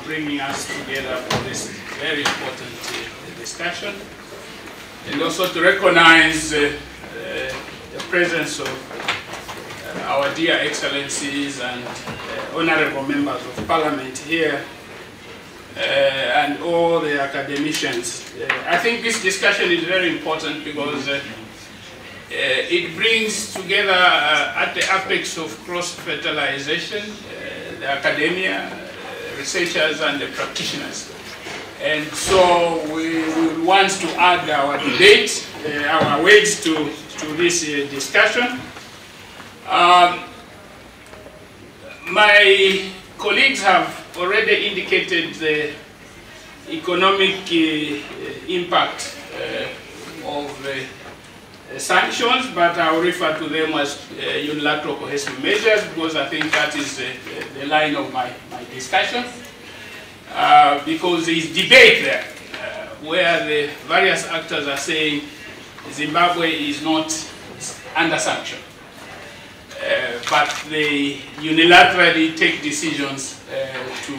bringing us together for this very important discussion, and also to recognize the presence of our dear excellencies and honorable members of parliament here, and all the academicians. I think this discussion is very important because it brings together at the apex of cross-fertilization the academia, researchers and the practitioners. And so we want to add our debate, our weight to this discussion. My colleagues have already indicated the economic impact of sanctions, but I'll refer to them as unilateral cohesive measures because I think that is the line of my discussion. Because there is debate there where the various actors are saying Zimbabwe is not under sanction, but they unilaterally take decisions to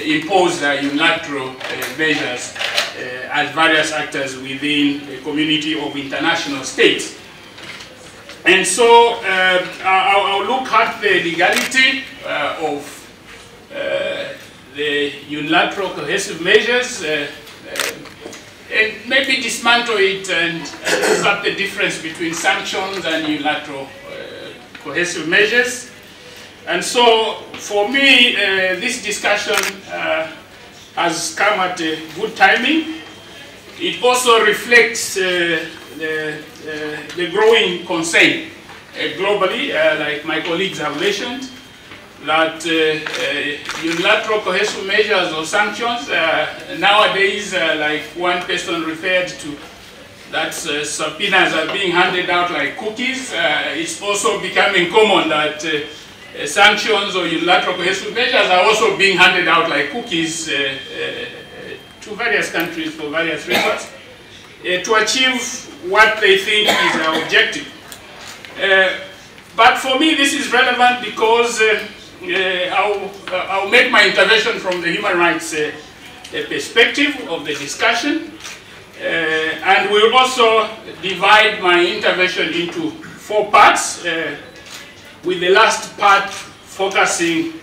impose unilateral measures as various actors within a community of international states. And so I'll look at the legality of the unilateral cohesive measures and maybe dismantle it and look at the difference between sanctions and unilateral cohesive measures. And so for me, this discussion has come at a good timing. It also reflects the growing concern globally, like my colleagues have mentioned, that unilateral cohesive measures or sanctions nowadays, like one person referred to, that subpoenas are being handed out like cookies. It's also becoming common that sanctions or unilateral cohesive measures are also being handed out like cookies to various countries for various reasons to achieve what they think is their objective. But for me this is relevant because I'll make my intervention from the human rights perspective of the discussion, and we'll also divide my intervention into 4 parts, with the last part focusing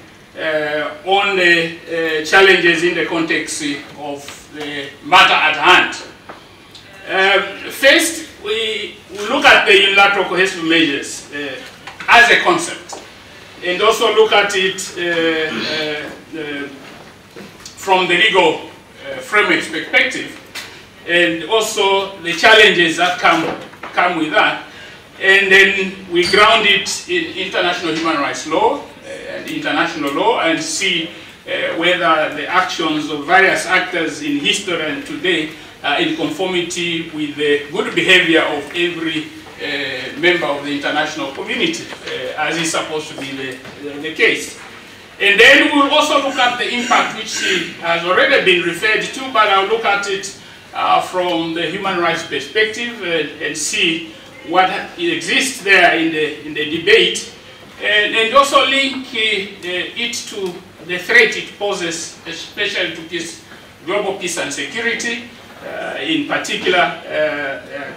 on the challenges in the context of the matter at hand. First, we look at the unilateral cohesive measures as a concept, and also look at it from the legal framework perspective, and also the challenges that come with that. And then we ground it in international human rights law and international law, and see whether the actions of various actors in history and today are in conformity with the good behavior of every member of the international community, as is supposed to be the case. And then we'll also look at the impact, which has already been referred to, but I'll look at it from the human rights perspective and see what exists there in the debate, and also link it to the threat it poses, especially to peace, global peace and security, in particular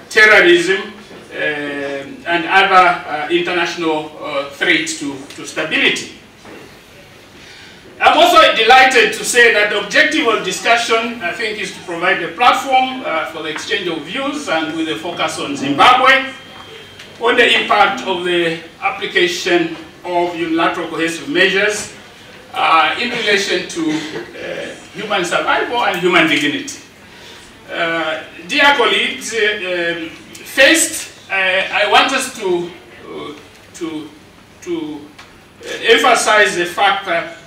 terrorism and other international threats to stability. I'm also delighted to say that the objective of discussion, I think, is to provide a platform for the exchange of views, and with a focus on Zimbabwe, on the impact of the application of unilateral cohesive measures in relation to human survival and human dignity. Dear colleagues, first, I want us to emphasize the fact that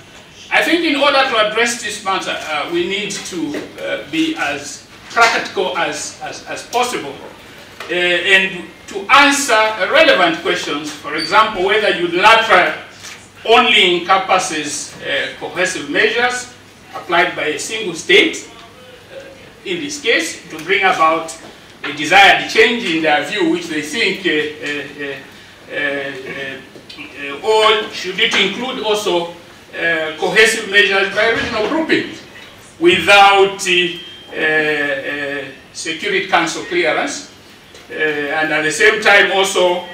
I think in order to address this matter, we need to be as practical as possible and to answer relevant questions. For example, whether unilateral only encompasses cohesive measures applied by a single state, in this case, to bring about a desired change in their view, which they think, or should it include also cohesive measures by regional grouping without Security Council clearance, and at the same time also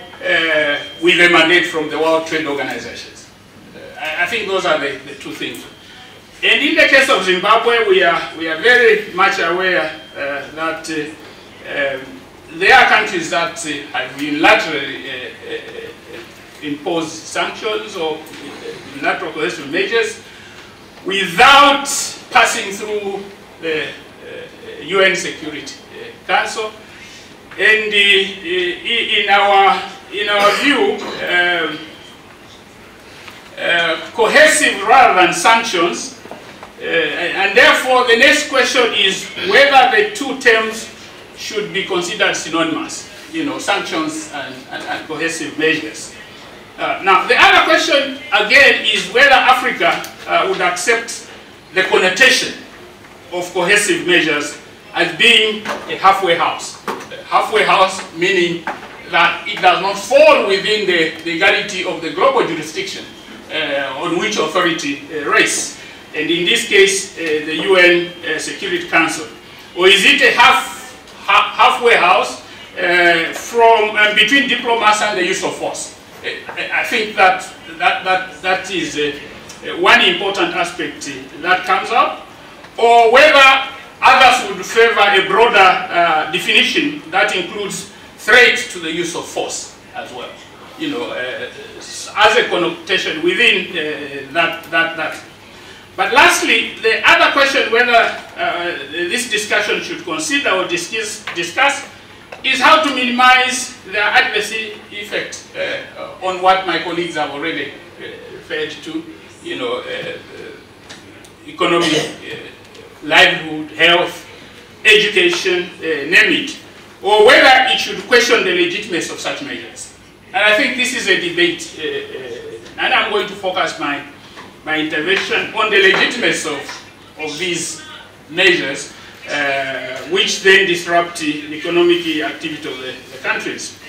with a mandate from the World Trade Organizations. I think those are the two things. And in the case of Zimbabwe, we are very much aware that there are countries that have unilaterally imposed sanctions or unilateral coercive measures without passing through the UN Security Council. And in our view, cohesive rather than sanctions, and therefore the next question is whether the two terms should be considered synonymous, sanctions and cohesive measures. Now, the other question again is whether Africa would accept the connotation of cohesive measures as being a halfway house. A halfway house meaning that it does not fall within the legality of the global jurisdiction on which authority rests. And in this case, the UN Security Council. Or is it a halfway house from between diplomats and the use of force? I think that is one important aspect that comes up. Or whether others would favor a broader definition that includes threat to the use of force as well, as a connotation within that. But lastly, the other question whether this discussion should consider or discuss is how to minimize the adverse effect on what my colleagues have already referred to, economic, livelihood, health, education, name it, or whether it should question the legitimacy of such measures. And I think this is a debate, and I'm going to focus my intervention on the legitimacy of these measures, which then disrupt the economic activity of the countries.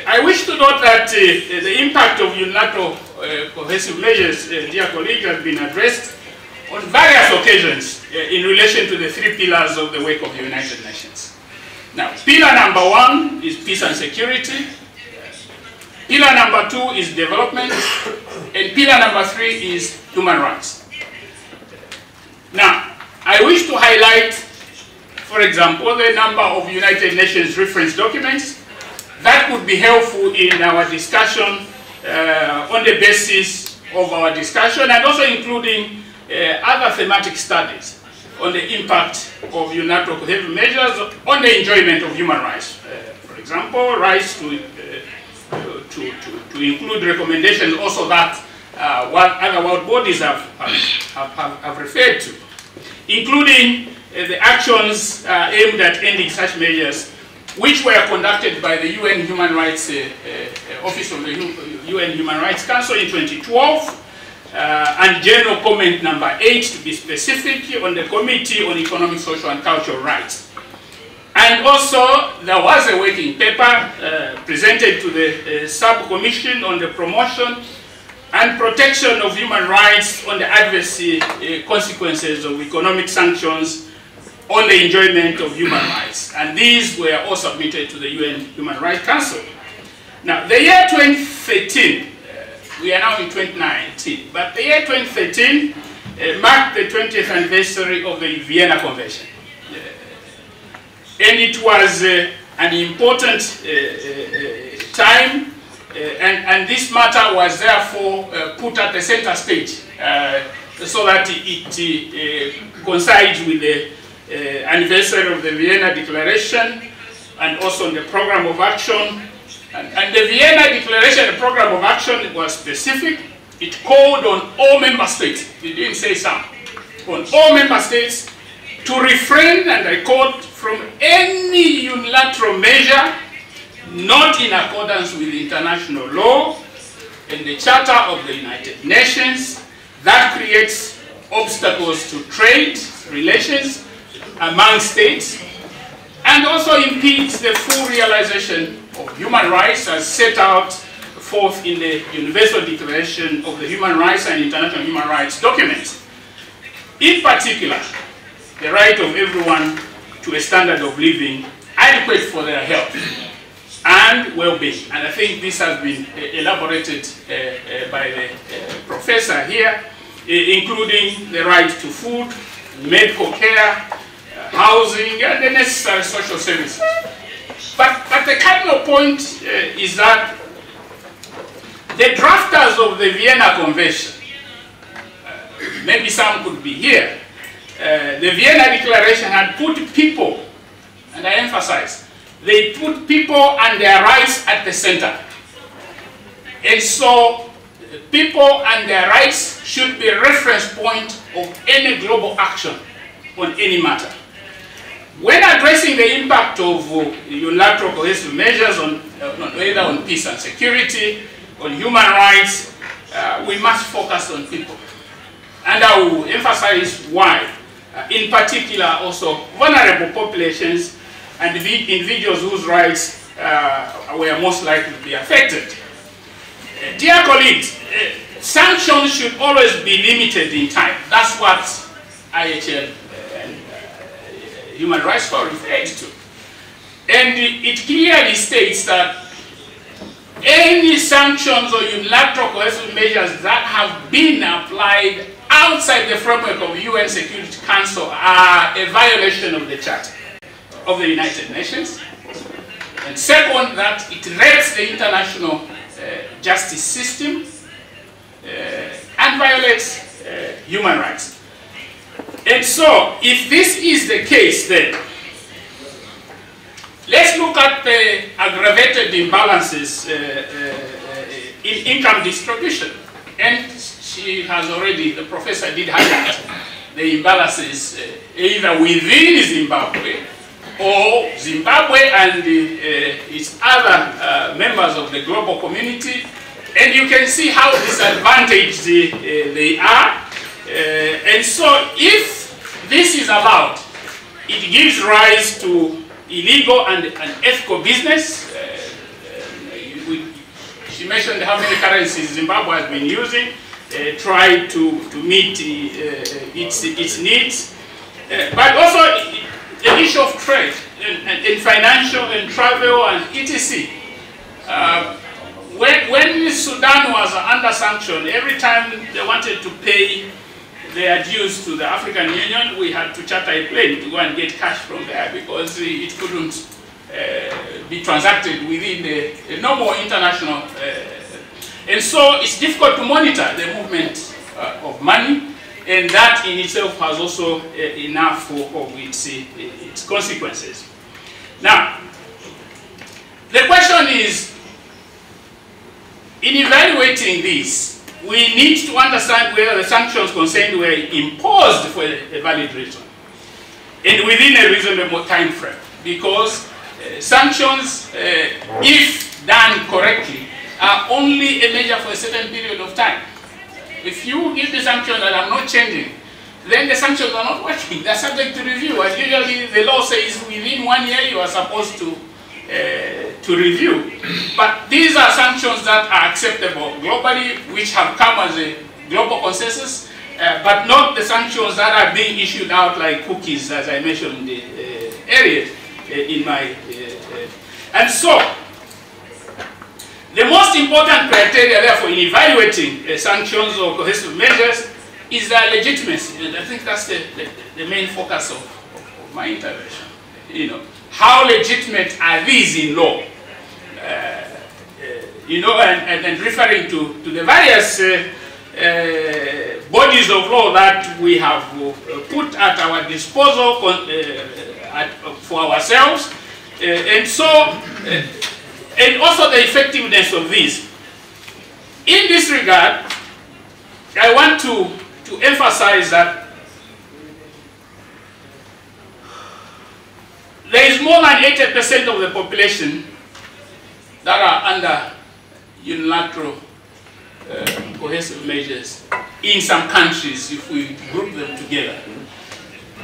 I wish to note that the impact of unilateral cohesive measures, dear colleagues, has been addressed on various occasions in relation to the three pillars of the work of the United Nations. Now, pillar number one is peace and security. Pillar number two is development. And pillar number three is human rights. Now, I wish to highlight, for example, the number of United Nations reference documents that could be helpful in our discussion on the basis of our discussion, and also including other thematic studies on the impact of unilateral cohesive measures on the enjoyment of human rights. For example, rights to include recommendations also that what other world bodies have referred to, including the actions aimed at ending such measures, which were conducted by the UN Human Rights Office of the UN Human Rights Council in 2012, and General Comment number 8, to be specific, on the Committee on Economic, Social and Cultural Rights. And also, there was a working paper presented to the Subcommission on the Promotion and Protection of Human Rights on the adverse consequences of economic sanctions on the enjoyment of human rights. And these were all submitted to the UN Human Rights Council. Now, the year 2013, we are now in 2019, but the year 2013 marked the 20th anniversary of the Vienna Convention. And it was an important time, and this matter was therefore put at the center stage so that it coincides with the anniversary of the Vienna Declaration and also the program of action. And the Vienna Declaration, the program of action, was specific. It called on all member states, it didn't say some, on all member states to refrain, and I quote, from any unilateral measure not in accordance with international law and the Charter of the United Nations that creates obstacles to trade relations among states and also impedes the full realization of human rights as set out forth in the Universal Declaration of the Human Rights and International Human Rights documents. In particular, the right of everyone to a standard of living adequate for their health and well-being. And I think this has been elaborated by the professor here, including the right to food, medical care, housing, and the necessary social services. But the cardinal point is that the drafters of the Vienna Convention, maybe some could be here, the Vienna Declaration had put people, and I emphasize, they put people and their rights at the center. And so people and their rights should be a reference point of any global action on any matter. When addressing the impact of unilateral coercive measures on either on peace and security, on human rights, we must focus on people. And I will emphasize why. In particular, also vulnerable populations and individuals whose rights were most likely to be affected. Dear colleagues, sanctions should always be limited in time. That's what IHL and Human Rights Forum refers to. And it clearly states that any sanctions or unilateral coercive measures that have been applied outside the framework of UN Security Council are a violation of the Charter of the United Nations. And second, that it rapes the international justice system and violates human rights. And so, if this is the case, then let's look at the aggravated imbalances in income distribution. And she has already, the professor did highlight the imbalances either within Zimbabwe or Zimbabwe and its other members of the global community. And you can see how disadvantaged they are. And so if this is allowed, it gives rise to illegal and unethical business. She mentioned how many currencies Zimbabwe has been using, try to meet its needs. But also the issue of trade and financial and travel and etc. When Sudan was under sanction, every time they wanted to pay their dues to the African Union, we had to charter a plane to go and get cash from there because it couldn't be transacted within the normal international. And so it's difficult to monitor the movement of money, and that in itself has also enough of its consequences. Now, the question is, in evaluating this, we need to understand whether the sanctions concerned were imposed for a valid reason and within a reasonable time frame, because sanctions, if done correctly, are only a measure for a certain period of time. If you give the sanctions that are not changing, then the sanctions are not working. They're subject to review. And usually the law says within 1 year you are supposed to review. But these are sanctions that are acceptable globally, which have come as a global consensus, but not the sanctions that are being issued out like cookies, as I mentioned earlier in my... and so, the most important criteria, therefore, in evaluating sanctions or coercive measures is their legitimacy. And I think that's the main focus of my intervention. You know, how legitimate are these in law? You know, and referring to the various bodies of law that we have put at our disposal for ourselves. And so, and also the effectiveness of these. In this regard, I want to emphasize that there is more than 80% of the population that are under unilateral coercive measures in some countries, if we group them together.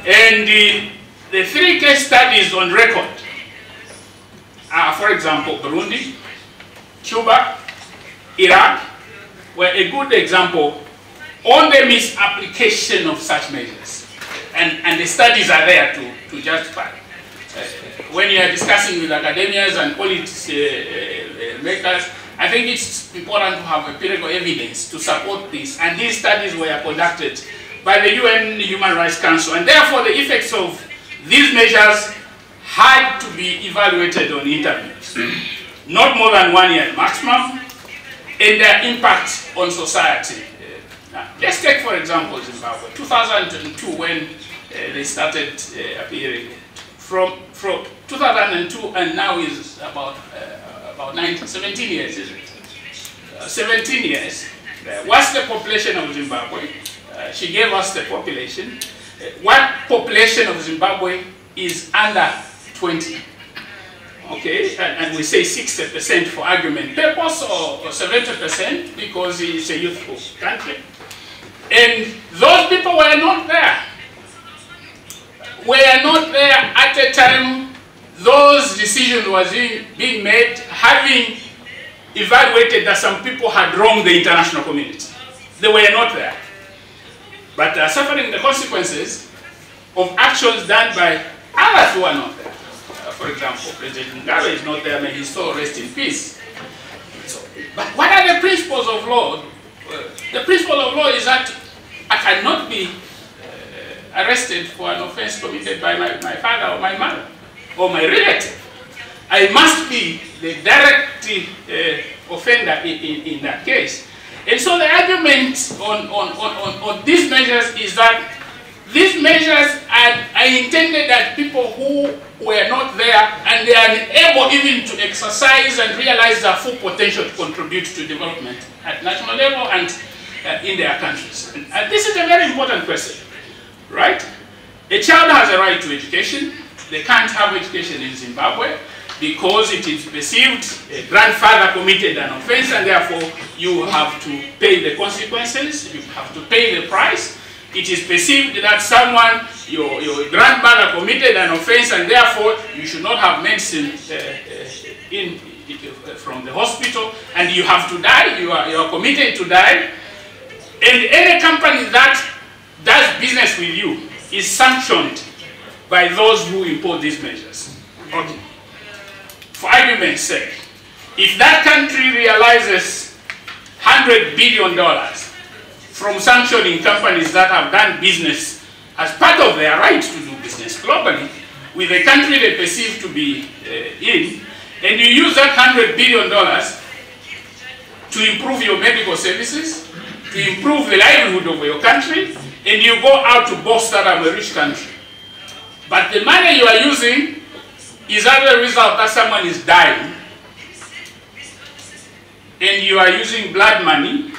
And the 3 case studies on record are, for example, Burundi, Cuba, Iraq were a good example on the misapplication of such measures. And the studies are there to justify. When you are discussing with academians and policy makers, I think it's important to have empirical evidence to support this. And these studies were conducted by the UN Human Rights Council. And therefore, the effects of these measures had to be evaluated on interviews. Not more than 1 year maximum, and their impact on society. Let's take, for example, Zimbabwe. 2002, when they started appearing. From 2002 and now is about 17 years, isn't it? 17 years. What's the population of Zimbabwe? She gave us the population. What population of Zimbabwe is under 20? Okay, and we say 60% for argument purpose, or 70% because it's a youthful country. And those people were not there. Were not there at the time those decisions were being made, having evaluated that some people had wronged the international community. They were not there. But they are suffering the consequences of actions done by others who are not there. For example, President Mugabe is not there, may he so rest in peace. But what are the principles of law? The principle of law is that I cannot be arrested for an offense committed by my father or my mother or my relative. I must be the direct offender in that case. And so the argument on these measures is that these measures are intended at people who were not there and they are unable even to exercise and realize their full potential to contribute to development at national level and in their countries. And this is a very important question, right? A child has a right to education. They can't have education in Zimbabwe because it is perceived a grandfather committed an offense and therefore you have to pay the consequences, you have to pay the price. It is perceived that someone, your grandmother committed an offense and therefore you should not have medicine from the hospital and you have to die, you are committed to die. And any company that does business with you is sanctioned by those who impose these measures. Okay. For argument's sake, if that country realizes $100 billion from sanctioning companies that have done business as part of their right to do business globally with a country they perceive to be in, and you use that $100 billion to improve your medical services, to improve the livelihood of your country, and you go out to boast that I'm a rich country. But the money you are using is as a result that someone is dying, and you are using blood money,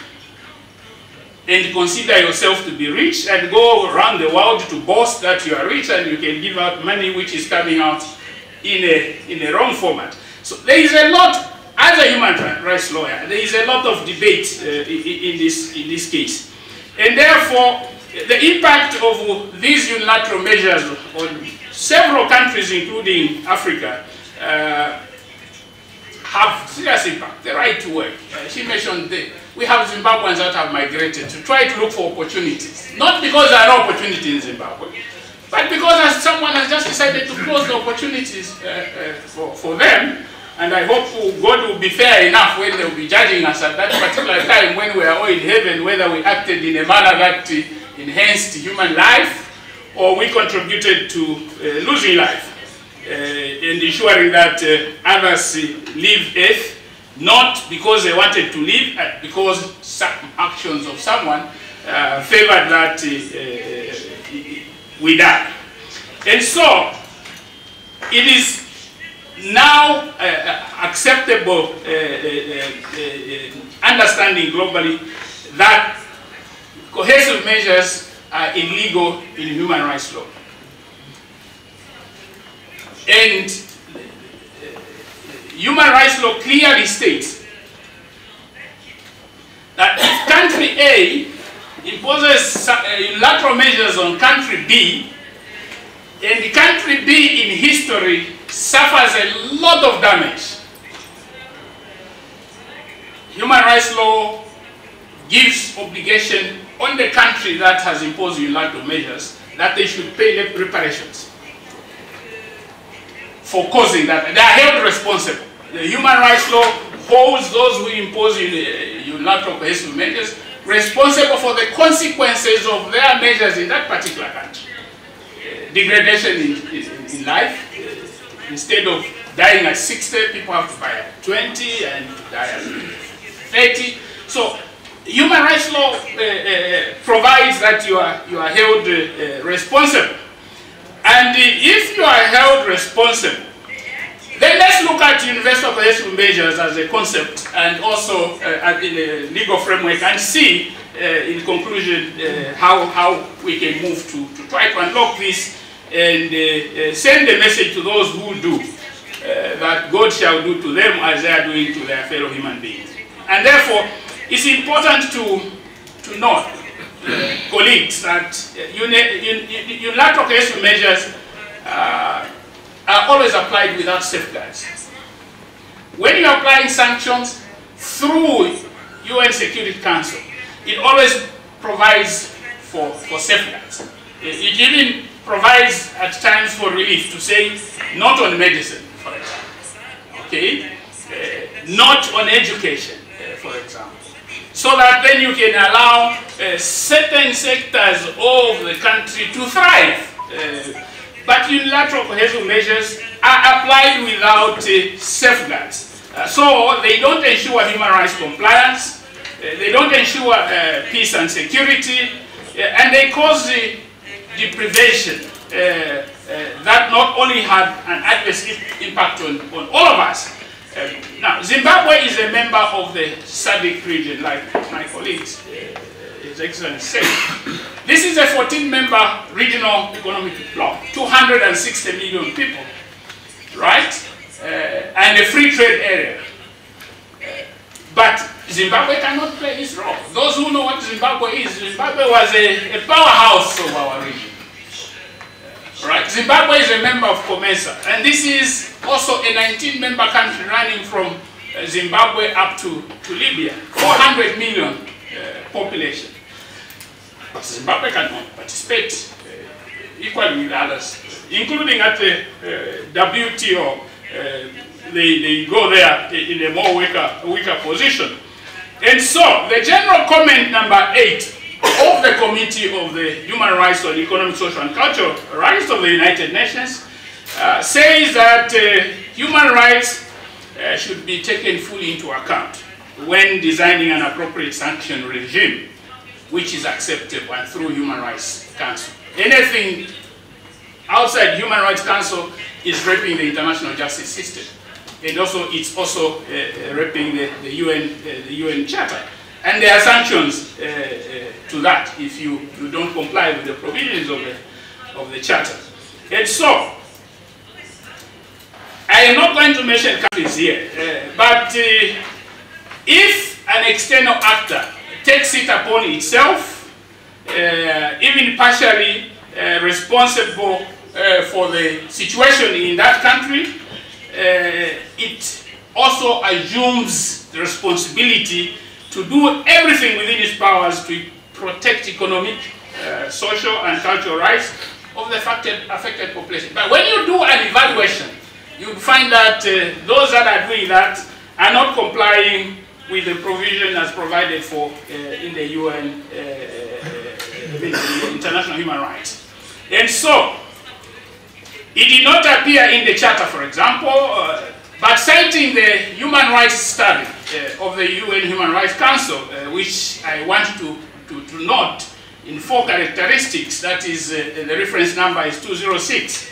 and consider yourself to be rich, and go around the world to boast that you are rich, and you can give out money which is coming out in a wrong format. So there is a lot. As a human rights lawyer, there is a lot of debate in this case. And therefore, the impact of these unilateral measures on several countries, including Africa, have serious impact. The right to work. She mentioned we have Zimbabweans that have migrated to try to look for opportunities. Not because there are no opportunities in Zimbabwe, but because someone has just decided to close the opportunities for them. And I hope God will be fair enough when they will be judging us at that particular time when we are all in heaven, whether we acted in a manner that enhanced human life or we contributed to losing life and ensuring that others leave earth, not because they wanted to live, but because some actions of someone favored that we die. And so it is now acceptable understanding globally that cohesive measures are illegal in human rights law. And human rights law clearly states that if country A imposes unilateral measures on country B, and the country B in history suffers a lot of damage, human rights law gives obligation on the country that has imposed unilateral measures that they should pay reparations for causing that. They are held responsible. The human rights law holds those who impose unilateral coercive measures responsible for the consequences of their measures in that particular country. Degradation in life. Instead of dying at 60, people have to die at 20 and die at 30. So human rights law provides that you are held responsible. And if you are held responsible, then let's look at universal coercive measures as a concept and also in a legal framework and see, in conclusion, how we can move to try to unlock this and send a message to those who do, that God shall do to them as they are doing to their fellow human beings. And therefore, it's important to note, colleagues, that unilateral coercive measures are always applied without safeguards. When you are applying sanctions through UN Security Council, it always provides for safeguards. It even provides at times for relief, to say not on medicine, for example, okay, not on education, for example, so that then you can allow certain sectors of the country to thrive. But unilateral coercive measures are applied without safeguards. So they don't ensure human rights compliance, they don't ensure peace and security, and they cause deprivation that not only have an adverse impact on all of us. Now, Zimbabwe is a member of the SADC region, like my colleagues, His Excellency said. This is a 14-member regional economic bloc, 260 million people, right? And a free trade area. But Zimbabwe cannot play this role. Those who know what Zimbabwe is, Zimbabwe was a powerhouse of our region. Right? Zimbabwe is a member of COMESA, and this is also a 19-member country running from Zimbabwe up to Libya, 400 million population. But Zimbabwe cannot participate equally with others, including at the WTO. They go there in a more weaker position. And so, the general comment number 8 of the Committee of the Human Rights on Economic, Social and Cultural Rights of the United Nations says that human rights should be taken fully into account when designing an appropriate sanction regime which is acceptable and through Human Rights Council. Anything outside Human Rights Council is raping the international justice system, and also it's also raping the UN Charter. And there are sanctions to that if you don't comply with the provisions of the Charter. And so, I am not going to mention countries here, but if an external actor takes it upon itself, even partially responsible for the situation in that country, it also assumes the responsibility to do everything within its powers to protect economic, social and cultural rights of the affected population. But when you do an evaluation, you find that those that are doing that are not complying with the provision as provided for in the UN, the International Human Rights. And so, it did not appear in the Charter, for example, but citing the human rights study of the UN Human Rights Council, which I want to note in 4 characteristics, that is, the reference number is 206,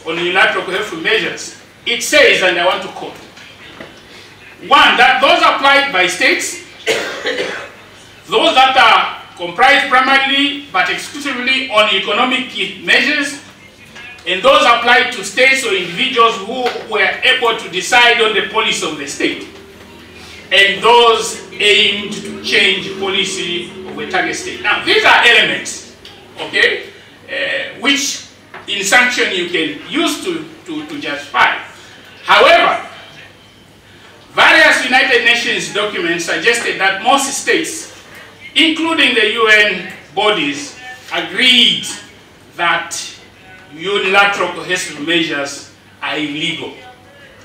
on unilateral coercive measures. It says, and I want to quote, 1, that those applied by states, those that are comprised primarily but exclusively on economic measures, and those applied to states or individuals who were able to decide on the policy of the state, and those aimed to change policy of a target state. Now, these are elements, okay, which in sanction you can use to justify. However, various United United Nations document suggested that most states, including the UN bodies, agreed that unilateral coercive measures are illegal.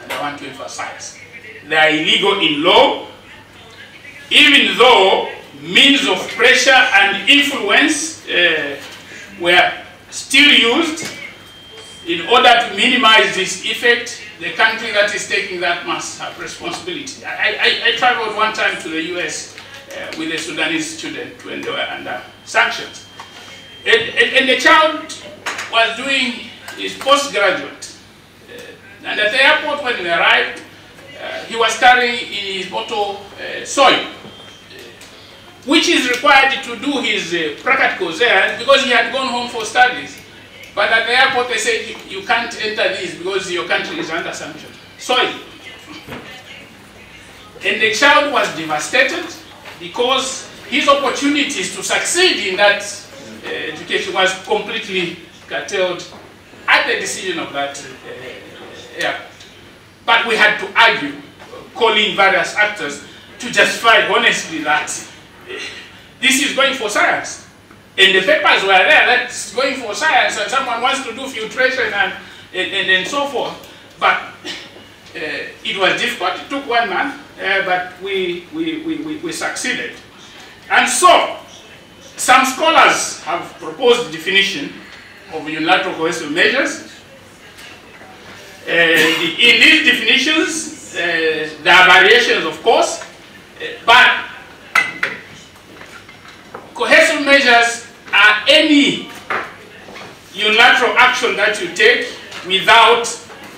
And I want to emphasize, they are illegal in law, even though means of pressure and influence were still used. In order to minimize this effect, the country that is taking that must have responsibility. I traveled one time to the US with a Sudanese student when they were under sanctions. And the child was doing his postgraduate. And at the airport when he arrived, he was carrying in his bottle soil, which is required to do his practicals there because he had gone home for studies. But at the airport they said you can't enter this because your country is under sanction. Soil. And the child was devastated because his opportunities to succeed in that education was completely curtailed at the decision of that airport. But we had to argue, calling various actors to justify honestly that this is going for science. And the papers were there, that's going for science, and someone wants to do filtration and so forth. But it was difficult, it took 1 month, but we succeeded. And so, some scholars have proposed definition of unilateral coercive measures. In these definitions, there are variations, of course, but coercive measures are any unilateral action that you take without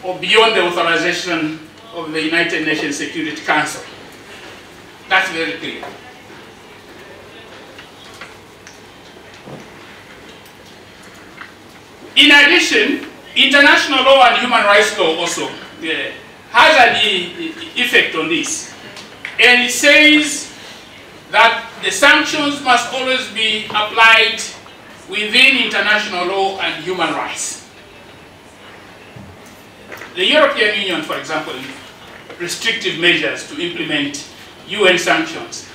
or beyond the authorization of the United Nations Security Council. That's very clear. In addition, international law and human rights law also has an effect on this. And it says that the sanctions must always be applied within international law and human rights. The European Union, for example, restrictive measures to implement UN sanctions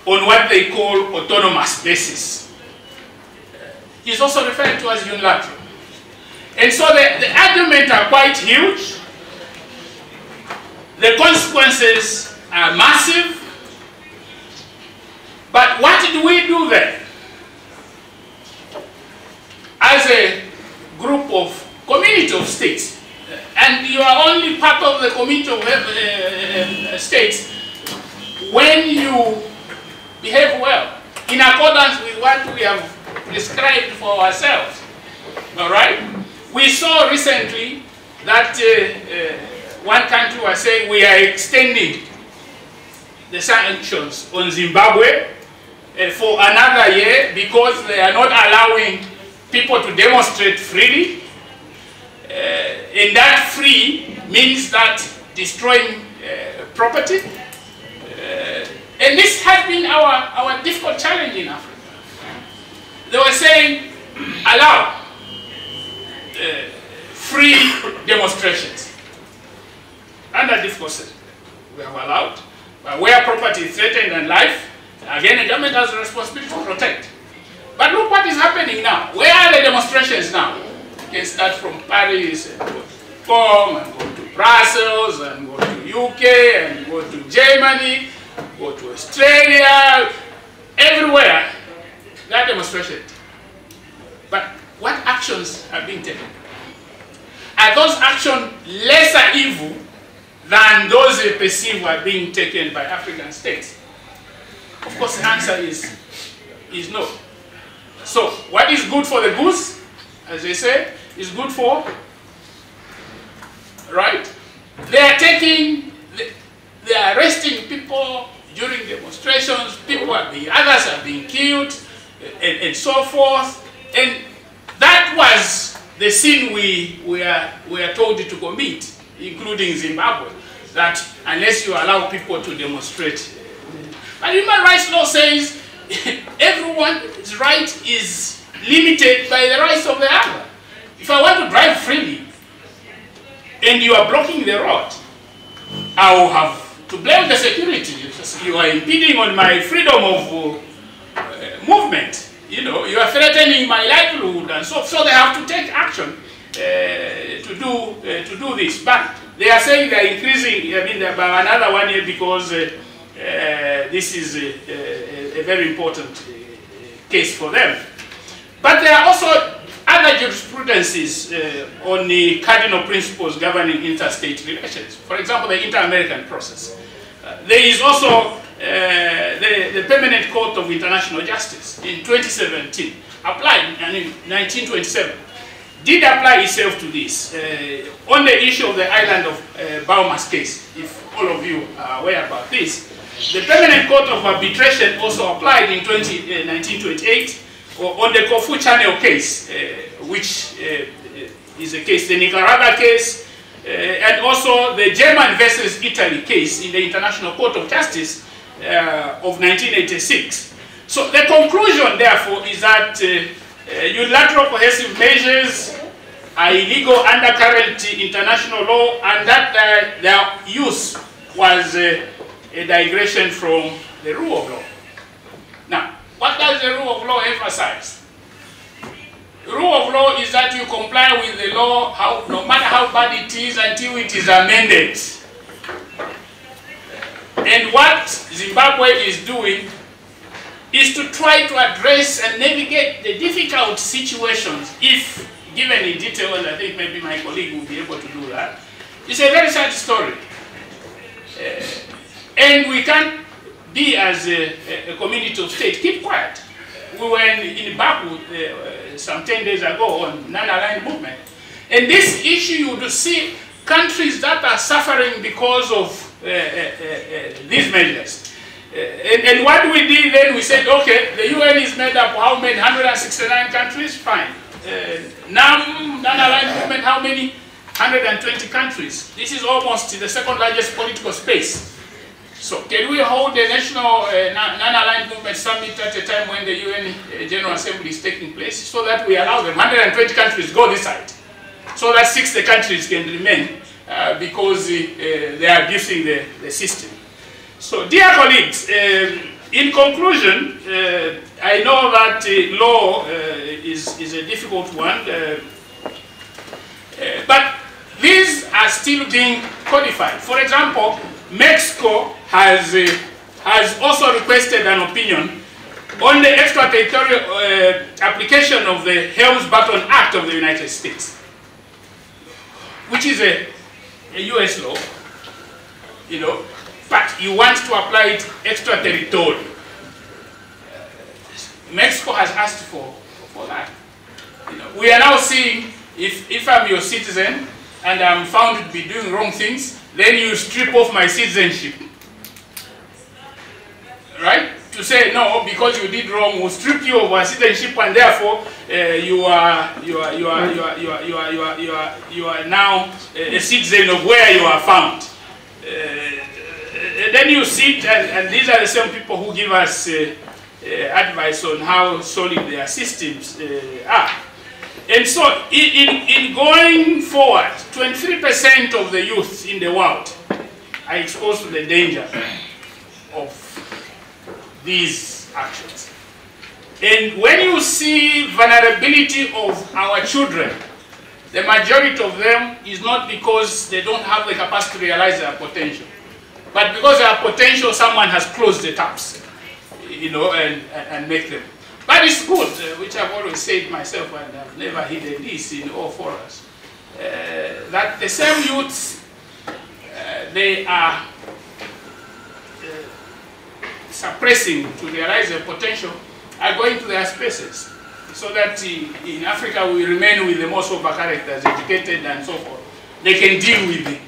on what they call autonomous basis is also referred to as unilateral. And so the arguments are quite huge. The consequences are massive. But what do we do then? As a group of community of states, and you are only part of the community of states when you behave well, in accordance with what we have prescribed for ourselves. All right? We saw recently that one country was saying we are extending the sanctions on Zimbabwe for another year because they are not allowing people to demonstrate freely. And that free means that destroying property. And this has been our difficult challenge in Africa. They were saying, allow free demonstrations. Under difficult we have allowed, but where property is threatened and life, again the government has a responsibility to protect. But look what is happening now. Where are the demonstrations now? You can start from Paris and go to Rome and go to Brussels and go to UK and go to Germany, go to Australia, everywhere. That demonstration. But what actions are being taken? Are those actions lesser evil than those perceived were being taken by African states? Of course, the answer is no. So, what is good for the goose, as they say, is good for, right? They are arresting people during demonstrations, others are being killed, and so forth. And that was the sin we were told to commit, including Zimbabwe, that unless you allow people to demonstrate. But human rights law says everyone's right is limited by the rights of the other. If I want to drive freely and you are blocking the road, I will have to blame the security. You are impeding on my freedom of movement. You know, you are threatening my livelihood, and so they have to take action to do this. But they are saying they are increasing. I mean, by another 1 year because this is a very important case for them. But there are also other jurisprudences on the cardinal principles governing interstate relations. For example, the Inter-American process. There is also the Permanent Court of International Justice in 2017, applied in 1927, did apply itself to this on the issue of the island of Baumas case, if all of you are aware about this. The Permanent Court of Arbitration also applied in 1928 on the Kofu Channel case, which is a case, the Nicaragua case, and also the German versus Italy case in the International Court of Justice of 1986. So the conclusion, therefore, is that unilateral coercive measures are illegal under current international law, and that their use was a digression from the rule of law. Now, what does the rule of law emphasize? The rule of law is that you comply with the law, no matter how bad it is, until it is amended. And what Zimbabwe is doing is to try to address and navigate the difficult situations, if given in detail, and I think maybe my colleague will be able to do that. It's a very sad story. And we can't be, as a community of state, keep quiet. We were in Baku some 10 days ago on non-aligned movement. And this issue, you would see countries that are suffering because of these measures. And what we did then, we said, okay, the UN is made up of how many? 169 countries? Fine. Non-aligned movement, how many? 120 countries. This is almost the second largest political space. So can we hold the national non-aligned movement summit at a time when the UN General Assembly is taking place, so that we allow them, 120 countries go this side, so that 60 countries can remain because they are abusing the system. So dear colleagues, in conclusion, I know that law is a difficult one, but these are still being codified. For example, Mexico has also requested an opinion on the extraterritorial application of the Helms-Burton Act of the United States, which is a US law, you know, but you want to apply it extraterritorial. Mexico has asked for that. You know, we are now seeing if I'm your citizen and I'm found to be doing wrong things, then you strip off my citizenship. Right? To say no, because you did wrong, we'll strip you of our citizenship, and therefore you are now a citizen of where you are found. Then you sit, and these are the same people who give us advice on how solid their systems are. And so, in going forward, 23% of the youth in the world are exposed to the danger of these actions. And when you see vulnerability of our children, the majority of them is not because they don't have the capacity to realize their potential, but because their potential, someone has closed the taps, you know, and make them. But it's good, which I've always said myself, and I've never hidden this in all forums, that the same youths, they are suppressing to realize their potential, are going to their spaces. So that in Africa we remain with the most over characters, educated and so forth. They can deal with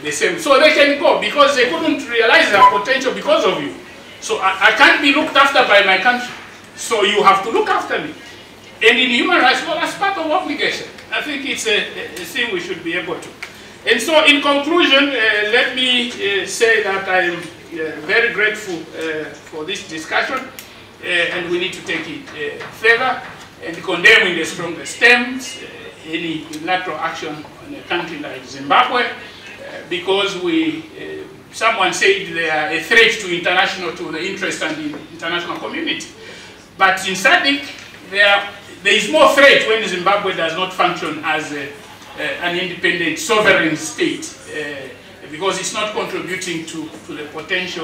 the same. So they can go because they couldn't realize their potential because of you. So I can't be looked after by my country. So you have to look after me. And in human rights, well, that's part of obligation. I think it's a thing we should be able to. And so in conclusion, let me say that I am very grateful for this discussion. And we need to take it further and condemn in the strongest terms any unilateral action on a country like Zimbabwe, because we someone said they are a threat to the interest and the international community. But in SADC, there is more threat when Zimbabwe does not function as an independent sovereign state, because it's not contributing to the potential